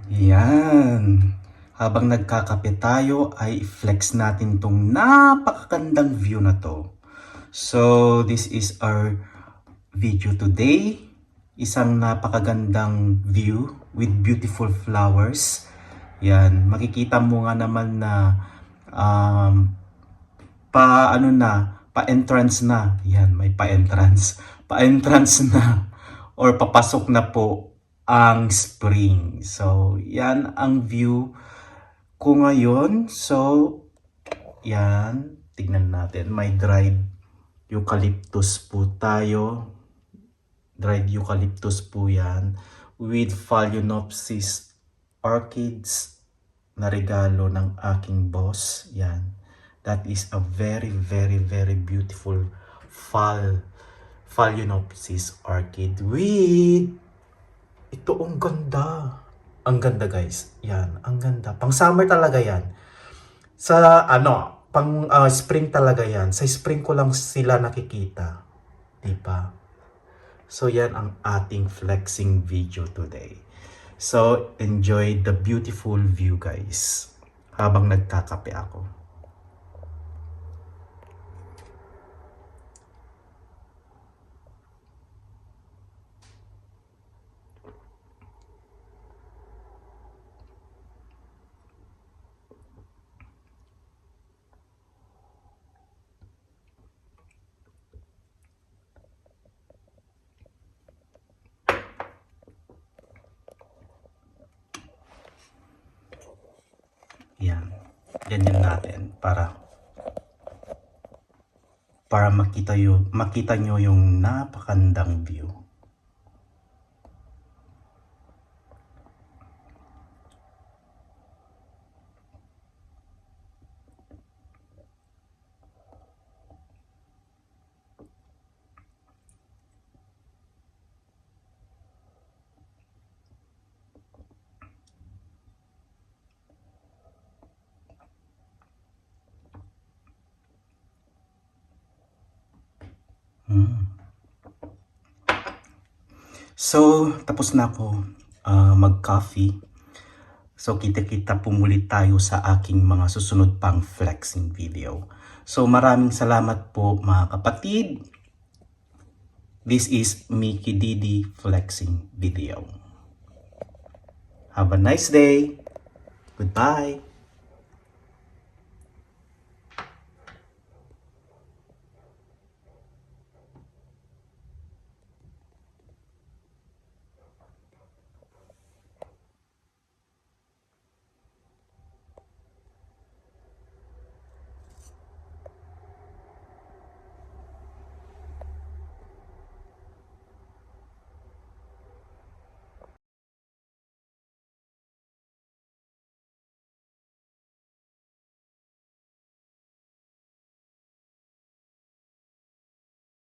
Yan. Habang nagkakape tayo ay flex natin tong napakagandang view na to. So this is our video today. Isang napakagandang view with beautiful flowers. Yan, makikita mo nga naman na um, pa-entrance na. Yan, may pa-entrance. Pa-entrance na or papasok na po ang spring. So, yan ang view ko ngayon. So, yan, tignan natin. May dried eucalyptus po tayo. Dried eucalyptus po yan with Phalaenopsis orchids na regalo ng aking boss. Yan. That is a very, very, very beautiful Phalaenopsis orchid with ito. Ang ganda. Ang ganda guys. Yan. Ang ganda. Pang summer talaga yan. Sa pang spring talaga yan. Sa spring ko lang sila nakikita. Diba? So yan ang ating flexing video today. So enjoy the beautiful view guys. Habang nagkakape ako. Yan. Ganyan natin para makita nyo yung napakandang view. So, tapos na ako mag-coffee. So, kita-kita po muli tayo sa aking mga susunod pang flexing video. So, maraming salamat po mga kapatid. This is Mickey Didi flexing video. Have a nice day. Goodbye.